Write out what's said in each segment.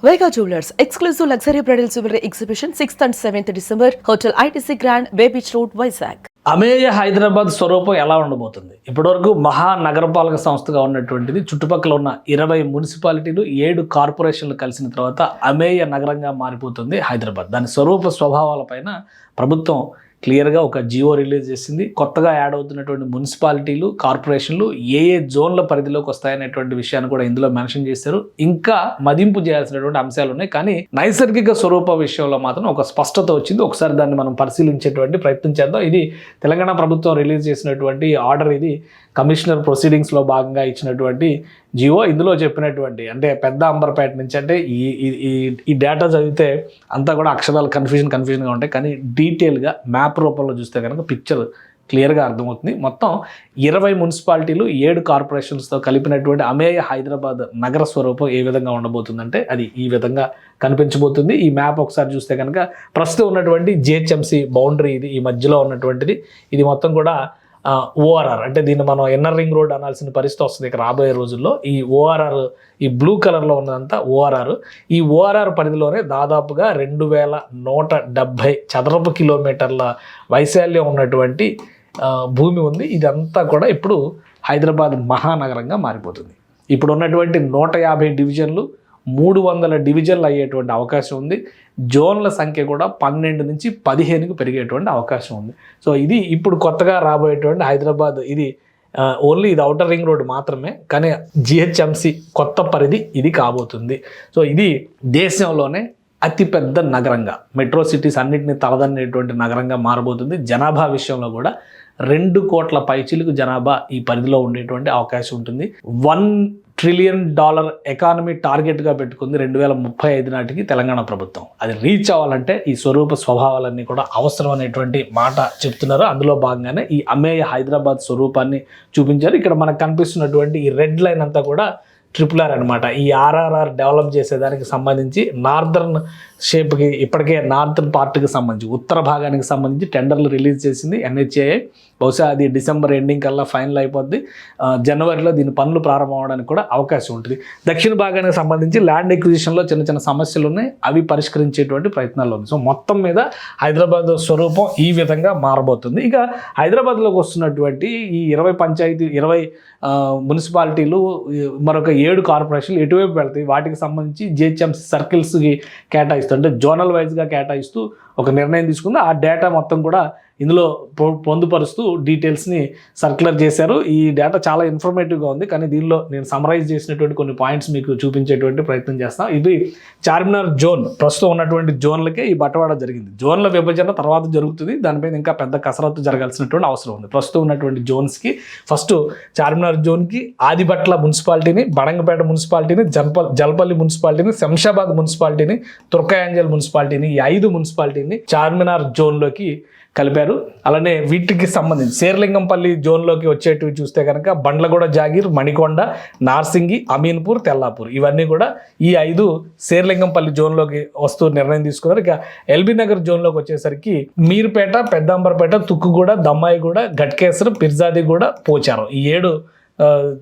Vega Jewelers, exclusive luxury bridal jewelry exhibition 6th and 7th December, Hotel ITC Grand, Bay Beach Road, Vizag. అమేయ హైదరాబాద్ స్వరూపం ఎలా ఉండబోతుంది? ఇప్పటివరకు మహానగరపాలక సంస్థగా ఉన్నటువంటిది చుట్టుపక్కల ఉన్న 20 మున్సిపాలిటీలు 7 కార్పొరేషన్లు కలిసిన తర్వాత అమేయ నగరంగా మారిపోతుంది హైదరాబాద్. దాని స్వరూప స్వభావాలపైన ప్రభుత్వం క్లియర్గా ఒక జియో రిలీజ్ చేసింది. కొత్తగా యాడ్ అవుతున్నటువంటి మున్సిపాలిటీలు, కార్పొరేషన్లు ఏ జోన్ల పరిధిలోకి వస్తాయనేటువంటి విషయాన్ని కూడా ఇందులో మెన్షన్ చేశారు. ఇంకా మదింపు చేయాల్సినటువంటి అంశాలు ఉన్నాయి. కానీ నైసర్గిక స్వరూప విషయంలో మాత్రం ఒక స్పష్టత వచ్చింది. ఒకసారి దాన్ని మనం పరిశీలించేటువంటి ప్రయత్నం చేద్దాం. ఇది తెలంగాణ ప్రభుత్వం రిలీజ్ చేసినటువంటి ఆర్డర్. ఇది కమిషనర్ ప్రొసీడింగ్స్లో భాగంగా ఇచ్చినటువంటి జియో. ఇందులో చెప్పినటువంటి అంటే పెద్ద అంబర్పేట నుంచి అంటే ఈ డేటా చదివితే అంతా కూడా అక్షరాలు కన్ఫ్యూజన్గా ఉంటాయి. కానీ డీటెయిల్గా మ్యాప్ రూపంలో చూస్తే కనుక పిక్చర్ క్లియర్గా అర్థమవుతుంది. మొత్తం 20 మున్సిపాలిటీలు 7 కార్పొరేషన్స్తో కలిపినటువంటి అమేయ హైదరాబాద్ నగర స్వరూపం ఏ విధంగా ఉండబోతుందంటే అది ఈ విధంగా కనిపించబోతుంది. ఈ మ్యాప్ ఒకసారి చూస్తే కనుక ప్రస్తుతం ఉన్నటువంటి జిహెచ్ఎంసీ బౌండరీ ఇది, ఈ మధ్యలో ఉన్నటువంటిది. ఇది మొత్తం కూడా ఓఆర్ఆర్ అంటే దీన్ని మనం ఇన్నర్ రింగ్ రోడ్ అనాల్సిన పరిస్థితి వస్తుంది ఇక రాబోయే రోజుల్లో. ఈ ఓఆర్ఆర్, ఈ బ్లూ కలర్లో ఉన్నదంతా ఓఆర్ఆర్. ఈ ఓఆర్ఆర్ పరిధిలోనే దాదాపుగా 2170 చదరపు కిలోమీటర్ల వైశాల్యం ఉన్నటువంటి భూమి ఉంది. ఇదంతా కూడా ఇప్పుడు హైదరాబాద్ మహానగరంగా మారిపోతుంది. ఇప్పుడు ఉన్నటువంటి 150 డివిజన్లు 300 డివిజన్లు అయ్యేటువంటి అవకాశం ఉంది. జోన్ల సంఖ్య కూడా 12 నుంచి 15కి పెరిగేటువంటి అవకాశం ఉంది. సో ఇది ఇప్పుడు కొత్తగా రాబోయేటువంటి హైదరాబాద్. ఇది ఓన్లీ ఇది ఔటర్ రింగ్ రోడ్ మాత్రమే, కానీ జిహెచ్ఎంసి కొత్త పరిధి ఇది కాబోతుంది. సో ఇది దేశంలోనే అతిపెద్ద నగరంగా, మెట్రో సిటీస్ అన్నింటినీ తలదన్నేటువంటి నగరంగా మారబోతుంది. జనాభా విషయంలో కూడా 2 కోట్ల పైచిలకు జనాభా ఈ పరిధిలో ఉండేటువంటి అవకాశం ఉంటుంది. $1 ట్రిలియన్ ఎకానమీ టార్గెట్గా పెట్టుకుంది 2035 నాటికి తెలంగాణ ప్రభుత్వం. అది రీచ్ అవ్వాలంటే ఈ స్వరూప స్వభావాలన్నీ కూడా అవసరం అనేటువంటి మాట చెప్తున్నారు. అందులో భాగంగానే ఈ అమేయ హైదరాబాద్ స్వరూపాన్ని చూపించారు. ఇక్కడ మనకు కనిపిస్తున్నటువంటి ఈ రెడ్ లైన్ అంతా కూడా RRR అనమాట. ఈ RRR డెవలప్ చేసేదానికి సంబంధించి నార్దర్న్ షేప్కి, ఇప్పటికే నార్దర్న్ పార్ట్కి సంబంధించి ఉత్తర భాగానికి సంబంధించి టెండర్లు రిలీజ్ చేసింది NHAI. బహుశా అది డిసెంబర్ ఎండింగ్ కల్లా ఫైనల్ అయిపోద్ది. జనవరిలో దీని పనులు ప్రారంభం అవడానికి కూడా అవకాశం ఉంటుంది. దక్షిణ భాగానికి సంబంధించి ల్యాండ్ ఎక్విజిషన్లో చిన్న సమస్యలు ఉన్నాయి, అవి పరిష్కరించేటువంటి ప్రయత్నాల్లో ఉంది. సో మొత్తం మీద హైదరాబాద్ స్వరూపం ఈ విధంగా మారబోతుంది. ఇక హైదరాబాద్లోకి వస్తున్నటువంటి ఈ 20 మున్సిపాలిటీలు, మరొక 7 కార్పొరేషన్లు ఎటువైపు వెళ్తాయి, వాటికి సంబంధించి జిహెచ్ఎంసీ సర్కిల్స్కి కేటాయిస్తూ అంటే జోనల్ వైజ్గా కేటాయిస్తూ ఒక నిర్ణయం తీసుకుంది. ఆ డేటా మొత్తం కూడా ఇందులో పొందుపరుస్తూ డీటెయిల్స్ని సర్క్యులర్ చేశారు. ఈ డేటా చాలా ఇన్ఫర్మేటివ్గా ఉంది, కానీ దీనిలో నేను సమరైజ్ చేసినటువంటి కొన్ని పాయింట్స్ మీకు చూపించేటువంటి ప్రయత్నం చేస్తాను. ఇది చార్మినార్ జోన్, ప్రస్తుతం ఉన్నటువంటి జోన్లకే ఈ బట్వాడ జరిగింది. జోన్ల విభజన తర్వాత జరుగుతుంది, దానిపైన ఇంకా పెద్ద కసరత్తు జరగాల్సినటువంటి అవసరం ఉంది. ప్రస్తుతం ఉన్నటువంటి జోన్స్కి ఫస్ట్ చార్మినార్ జోన్కి ఆదిబట్ల మున్సిపాలిటీని, బడంగపేట మున్సిపాలిటీని, జల్పల్లి మున్సిపాలిటీని, శంషాబాద్ మున్సిపాలిటీని, తుర్కయాంజల్ మున్సిపాలిటీని, ఈ 5 మున్సిపాలిటీని చార్మినార్ జోన్లోకి కలిపారు. అలానే వీటికి సంబంధించి శేర్లింగంపల్లి జోన్లోకి వచ్చేటివి చూస్తే కనుక బండ్లగూడ, జాగీర్, మణికొండ, నార్సింగి, అమీన్పూర్, తెల్లాపూర్ ఇవన్నీ కూడా ఈ 5 శేర్లింగంపల్లి జోన్లోకి వస్తూ నిర్ణయం తీసుకున్నారు. ఇక ఎల్బీ నగర్ జోన్లోకి వచ్చేసరికి మీర్పేట, పెద్దాంబర్పేట, తుక్కుగూడ, దమ్మాయిగూడ, ఘట్కేసర్, పిర్జాదిగూడ, పోచారం ఈ 7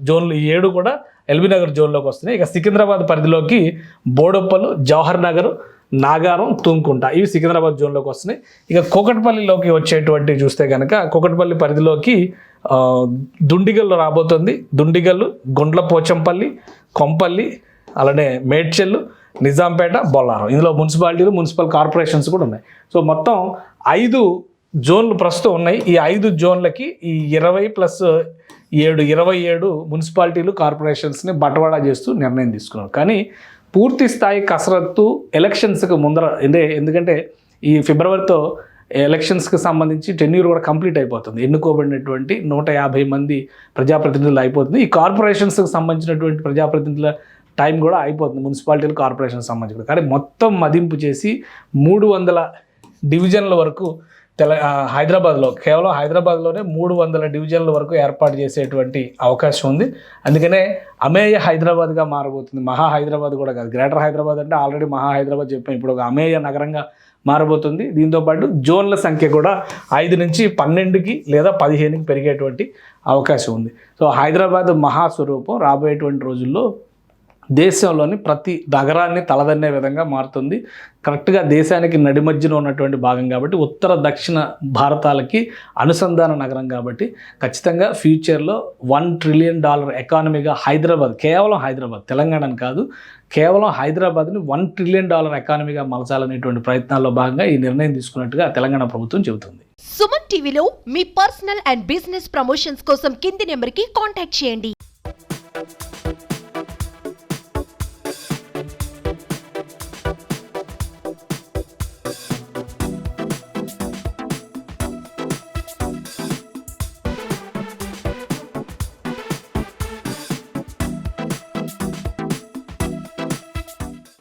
జోన్లు, ఈ 7 కూడా ఎల్బీ నగర్ జోన్లోకి వస్తున్నాయి. ఇక సికింద్రాబాద్ పరిధిలోకి బోడొప్పలు, జవహర్ నగర్, నాగారం, తుంకుంట ఇవి సికింద్రాబాద్ జోన్లోకి వస్తున్నాయి. ఇక కూకట్పల్లిలోకి వచ్చేటువంటి చూస్తే కనుక కూకట్పల్లి పరిధిలోకి దుండిగల్లు రాబోతుంది. దుండిగల్లు, గుండ్ల పోచంపల్లి, కొంపల్లి, అలానే మేడ్చెల్లు, నిజాంపేట, బొల్లారం ఇందులో మున్సిపాలిటీలు, మున్సిపల్ కార్పొరేషన్స్ కూడా ఉన్నాయి. సో మొత్తం 5 జోన్లు ప్రస్తుతం ఉన్నాయి. ఈ 5 జోన్లకి ఈ 27 మున్సిపాలిటీలు, కార్పొరేషన్స్ని బట్వాడా చేస్తూ నిర్ణయం తీసుకున్నారు. కానీ పూర్తి స్థాయి కసరత్తు ఎలక్షన్స్కి ముందర, ఎందుకంటే ఈ ఫిబ్రవరితో ఎలక్షన్స్కి సంబంధించి టెన్యూర్ కూడా కంప్లీట్ అయిపోతుంది. ఎన్నుకోబడినటువంటి 150 మంది ప్రజాప్రతినిధులు అయిపోతుంది. ఈ కార్పొరేషన్స్కి సంబంధించినటువంటి ప్రజాప్రతినిధుల టైం కూడా అయిపోతుంది, మున్సిపాలిటీలు, కార్పొరేషన్కి సంబంధించి. కానీ మొత్తం మదింపు చేసి 300 డివిజన్ల వరకు హైదరాబాద్లో, కేవలం హైదరాబాద్లోనే 300 డివిజన్ల వరకు ఏర్పాటు చేసేటువంటి అవకాశం ఉంది. అందుకనే అమేయ హైదరాబాద్గా మారబోతుంది. మహా హైదరాబాద్ కూడా కాదు, గ్రేటర్ హైదరాబాద్ అంటే ఆల్రెడీ మహా హైదరాబాద్ చెప్పాం, ఇప్పుడు ఒక అమేయ నగరంగా మారబోతుంది. దీంతోపాటు జోన్ల సంఖ్య కూడా 5 నుంచి 12కి లేదా 15కి పెరిగేటువంటి అవకాశం ఉంది. సో హైదరాబాద్ మహాస్వరూపం రాబోయేటువంటి రోజుల్లో దేశంలోని ప్రతి నగరాన్ని తలదన్నే విధంగా మారుతుంది. కరెక్ట్గా దేశానికి నడిమధ్యన ఉన్నటువంటి భాగం కాబట్టి, ఉత్తర దక్షిణ భారతాలకి అనుసంధాన నగరం కాబట్టి ఖచ్చితంగా ఫ్యూచర్లో $1 ట్రిలియన్ ఎకానమీగా హైదరాబాద్, కేవలం హైదరాబాద్, తెలంగాణని కాదు, కేవలం హైదరాబాద్ని $1 ట్రిలియన్ ఎకానమీగా మలచాలనేటువంటి ప్రయత్నాల్లో భాగంగా ఈ నిర్ణయం తీసుకున్నట్టుగా తెలంగాణ ప్రభుత్వం చెబుతుంది. సుమన్ టీవీలో మీ పర్సనల్ అండ్ బిజినెస్ ప్రమోషన్స్ కోసం కింది నెంబర్కి కాంటాక్ట్ చేయండి.